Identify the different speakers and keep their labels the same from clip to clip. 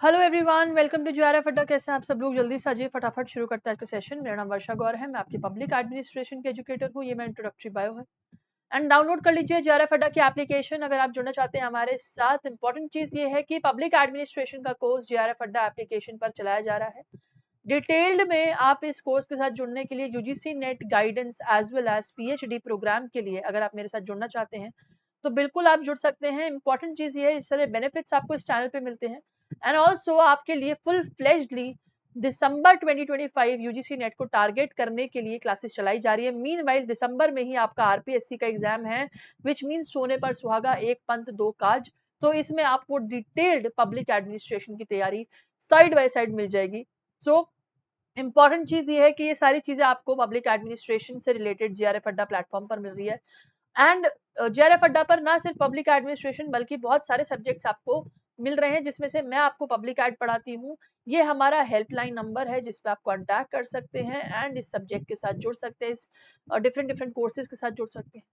Speaker 1: Hello everyone, welcome to JRF Adda. कैसे हैं आप सब लोग? जल्दी से आ जाइए, फटाफट शुरू करते हैं आज का सेशन। मेरा नाम वर्षा गौर है, मैं आपकी पब्लिक एडमिनिस्ट्रेशन के एजुकेटर हूँ। ये मेरा इंट्रोडक्टरी बायो है। एंड डाउनलोड कर लीजिए जेआरएफ अड्डा की एप्लीकेशन अगर आप जुड़ना चाहते हैं हमारे साथ। इंपॉर्टेंट चीज ये है कि पब्लिक एडमिनिस्ट्रेशन का कोर्स जेआरएफ अड्डा एप्लीकेशन पर चलाया जा रहा है। डिटेल्ड में आप इस कोर्स के साथ जुड़ने के लिए UGC NET guidance as well as PhD program के लिए अगर आप मेरे साथ जुड़ना चाहते हैं तो बिल्कुल आप जुड़ सकते हैं। इंपॉर्टेंट चीज ये है, इस तरह बेनिफिट्स आपको इस चैनल पे मिलते हैं। एंड ऑल्सो आपके लिए फुल फ्लेज्डली दिसंबर 2025 यूजीसी नेट को टारगेट करने के लिए क्लासेस चलाई जा रही है। मीनवाइल दिसंबर में ही आपका आरपीएससी का एग्जाम है, विच मीन सोने पर सुहागा, एक पंथ दो काज। तो इसमें आपको डिटेल्ड पब्लिक एडमिनिस्ट्रेशन की तैयारी साइड बाय साइड मिल जाएगी। सो इंपॉर्टेंट चीज ये है कि ये सारी चीजें आपको पब्लिक एडमिनिस्ट्रेशन से रिलेटेड जेआरएफ अड्डा प्लेटफॉर्म पर मिल रही है। एंड जेआरएफ अड्डा पर ना सिर्फ पब्लिक एडमिनिस्ट्रेशन बल्कि बहुत सारे सब्जेक्ट्स आपको मिल रहे हैं, जिसमें से मैं आपको पब्लिक एड पढ़ाती हूँ। ये हमारा हेल्पलाइन नंबर है जिस पे आप कांटेक्ट कर सकते हैं एंड इस सब्जेक्ट के साथ जुड़ सकते हैं, इस डिफरेंट डिफरेंट कोर्सेज के साथ जुड़ सकते हैं।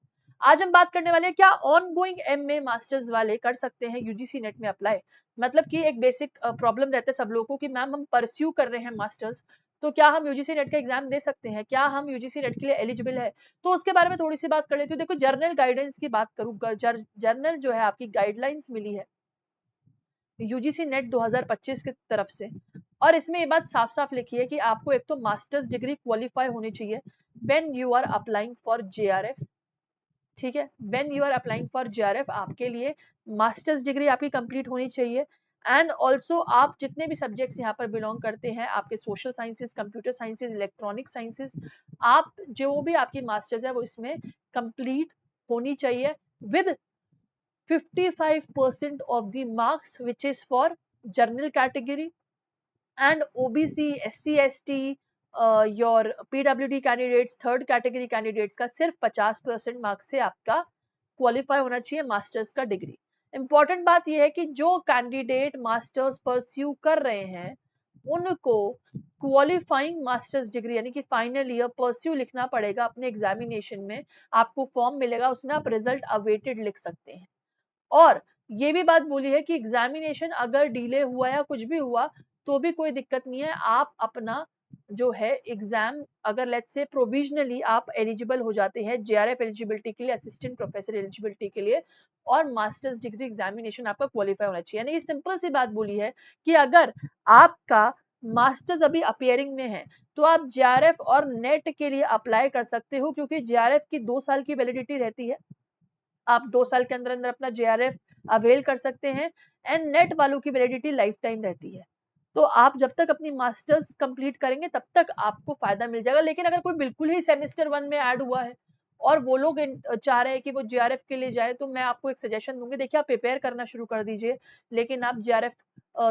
Speaker 1: आज हम बात करने वाले हैं क्या ऑन गोइंग एमए मास्टर्स वाले कर सकते हैं यूजीसी नेट में अप्लाई। मतलब कि एक बेसिक प्रॉब्लम रहता है सब लोगों को कि मैम हम परस्यू कर रहे हैं मास्टर्स, तो क्या हम यूजीसी नेट का एग्जाम दे सकते हैं, क्या हम यूजीसी नेट के लिए एलिजिबल है। तो उसके बारे में थोड़ी सी बात कर लेती हूँ। देखो, जर्नल गाइडेंस की बात करूँ, जर्नल जो है आपकी गाइडलाइंस मिली है यूजीसी नेट 2025 की तरफ से, और इसमें ये बात साफ साफ लिखी है कि आपको एक तो मास्टर्स डिग्री क्वालिफाई होनी चाहिए when you are applying for JRF. ठीक है, when you are applying for JRF आपके लिए मास्टर्स डिग्री आपकी कंप्लीट होनी चाहिए। एंड ऑल्सो आप जितने भी सब्जेक्ट्स यहाँ पर बिलोंग करते हैं, आपके social sciences, computer sciences, electronic sciences, आप जो भी आपकी मास्टर्स है वो इसमें कंप्लीट होनी चाहिए with 55% of the marks which is for general category and OBC, SC, ST, your PWD candidates, third category candidates का सिर्फ 50% मार्क्स से आपका क्वालिफाई होना चाहिए मास्टर्स का डिग्री। इंपॉर्टेंट बात यह है कि जो कैंडिडेट मास्टर्स परस्यू कर रहे हैं उनको क्वालिफाइंग मास्टर्स डिग्री यानी कि फाइनल ईयर परस्यू लिखना पड़ेगा अपने एग्जामिनेशन में। आपको फॉर्म मिलेगा, उसमें आप रिजल्ट अवेटेड लिख सकते हैं। और ये भी बात बोली है कि एग्जामिनेशन अगर डिले हुआ या कुछ भी हुआ तो भी कोई दिक्कत नहीं है। आप अपना जो है एग्जाम, अगर लेट्स से प्रोविजनली आप एलिजिबल हो जाते हैं जेआरएफ एलिजिबिलिटी के लिए, असिस्टेंट प्रोफेसर एलिजिबिलिटी के लिए, और मास्टर्स डिग्री एग्जामिनेशन आपका क्वालिफाई होना चाहिए। यानी सिंपल सी बात बोली है कि अगर आपका मास्टर्स अभी अपियरिंग में है तो आप जेआरएफ और नेट के लिए अप्लाई कर सकते हो, क्योंकि जेआरएफ की 2 साल की वैलिडिटी रहती है। आप 2 साल के अंदर अंदर अपना जेआरएफ अवेल कर सकते हैं। एंड नेट वालों की वैलिडिटी लाइफ टाइम रहती है। तो आप जब तक अपनी मास्टर्स कंप्लीट करेंगे तब तक आपको फायदा मिल जाएगा। लेकिन अगर कोई बिल्कुल ही सेमेस्टर 1 में ऐड हुआ है और वो लोग चाह रहे हैं कि वो जेआरएफ के लिए जाए, तो मैं आपको एक सजेशन दूंगी। देखिए, आप प्रिपेयर करना शुरू कर दीजिए, लेकिन आप जेआरएफ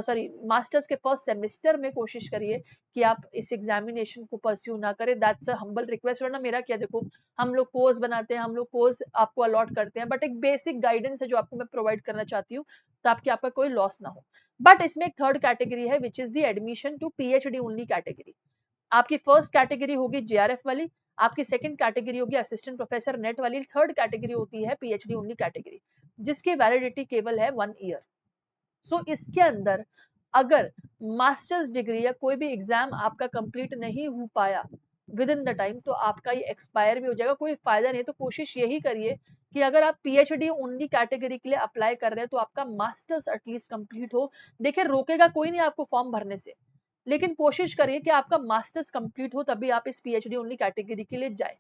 Speaker 1: सॉरी मास्टर्स के फर्स्ट सेमेस्टर में कोशिश करिए कि आप इस एग्जामिनेशन को परस्यू ना करें। That's a humble request. वरना मेरा क्या, देखो हम लोग कोर्स बनाते हैं, हम लोग कोर्स आपको अलॉट करते हैं, बट एक बेसिक गाइडेंस है जो आपको मैं प्रोवाइड करना चाहती हूँ ताकि आपका कोई लॉस ना हो। बट इसमें एक थर्ड कैटेगरी है which is the admission to PhD only category. आपकी फर्स्ट कैटेगरी होगी जेआरएफ वाली, आपकी सेकंड कैटेगरी होगी असिस्टेंट प्रोफेसर नेट वाली, थर्ड कैटेगरी होती है पीएचडी ओनली कैटेगरी, जिसकी वैलिडिटी केवल है 1 ईयर। सो इसके अंदर अगर मास्टर्स डिग्री या कोई भी एग्जाम आपका कंप्लीट नहीं हो पाया विद इन द टाइम, तो आपका ये एक्सपायर भी हो जाएगा, कोई फायदा नहीं। तो कोशिश यही करिए कि अगर आप पीएचडी ओनली कैटेगरी के लिए अप्लाई कर रहे हैं तो आपका मास्टर्स एटलीस्ट कंप्लीट हो। देखिए, रोकेगा कोई नहीं आपको फॉर्म भरने से, लेकिन कोशिश करिए कि आपका मास्टर्स कंप्लीट हो तभी आप इस पीएचडी ओनली कैटेगरी के लिए जाए।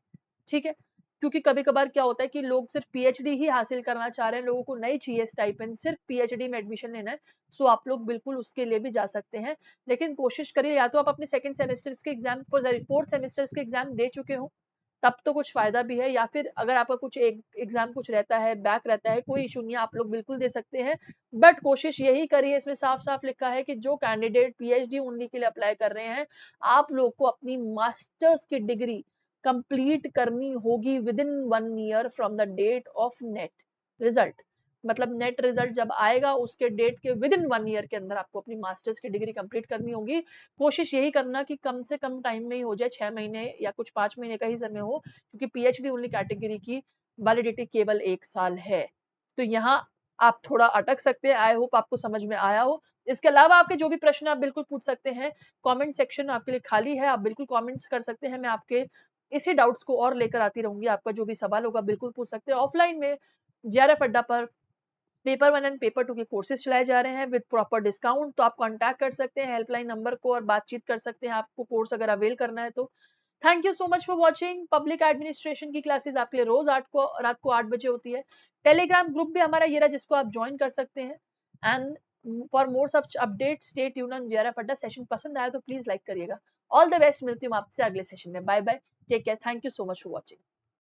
Speaker 1: ठीक है, क्योंकि कभी कभार क्या होता है कि लोग सिर्फ पीएचडी ही हासिल करना चाह रहे हैं, लोगों को नहीं चाहिए स्टाइपेंड, सिर्फ पीएचडी में एडमिशन लेना है। सो आप लोग बिल्कुल उसके लिए भी जा सकते हैं। लेकिन कोशिश करिए या तो आप अपने सेकंड सेमेस्टर्स के एग्जाम, फोर्थ सेमेस्टर्स के एग्जाम दे चुके हो तब तो कुछ फायदा भी है, या फिर अगर आपका कुछ एक एग्जाम कुछ रहता है, बैक रहता है, कोई इशू नहीं है, आप लोग बिल्कुल दे सकते हैं। बट कोशिश यही करिए, इसमें साफ साफ लिखा है कि जो कैंडिडेट पीएचडी ओनली के लिए अप्लाई कर रहे हैं, आप लोग को अपनी मास्टर्स की डिग्री कंप्लीट करनी होगी within 1 year from the date of NET result. मतलब नेट रिजल्ट जब आएगा उसके डेट के विद इन 1 ईयर के अंदर आपको अपनी मास्टर्स की डिग्री कंप्लीट करनी होगी। कोशिश यही करना कि कम से कम टाइम में ही हो जाए, 6 महीने या कुछ 5 महीने का ही समय हो, क्योंकि पीएचडी ओनली कैटेगरी की वैलिडिटी केवल 1 साल है। तो यहाँ आप थोड़ा अटक सकते हैं। आई होप आपको समझ में आया हो। इसके अलावा आपके जो भी प्रश्न आप बिल्कुल पूछ सकते हैं, कमेंट सेक्शन आपके लिए खाली है, आप बिल्कुल कमेंट्स कर सकते हैं। मैं आपके इसी डाउट्स को और लेकर आती रहूंगी। आपका जो भी सवाल होगा बिल्कुल पूछ सकते हैं। ऑफलाइन में जेआरएफ अड्डा पर पेपर 1 एंड पेपर 2 के कोर्सेज चलाए जा रहे हैं विद प्रॉपर डिस्काउंट, तो आप कांटेक्ट कर सकते हैं हेल्पलाइन नंबर को और बातचीत कर सकते हैं आपको कोर्स अगर अवेल करना है तो। Thank you so much for watching. Public administration की क्लासेस आपके लिए रोज रात को 8 बजे होती है। टेलीग्राम ग्रुप भी हमारा ये रहा जिसको आप ज्वाइन कर सकते हैं। And for more such update stay tune on JRF Adda. Session पसंद आया तो प्लीज लाइक करिएगा। ऑल द बेस्ट, मिलती हूँ आपसे अगले सेशन में। Bye bye, take care, thank you so much for watching.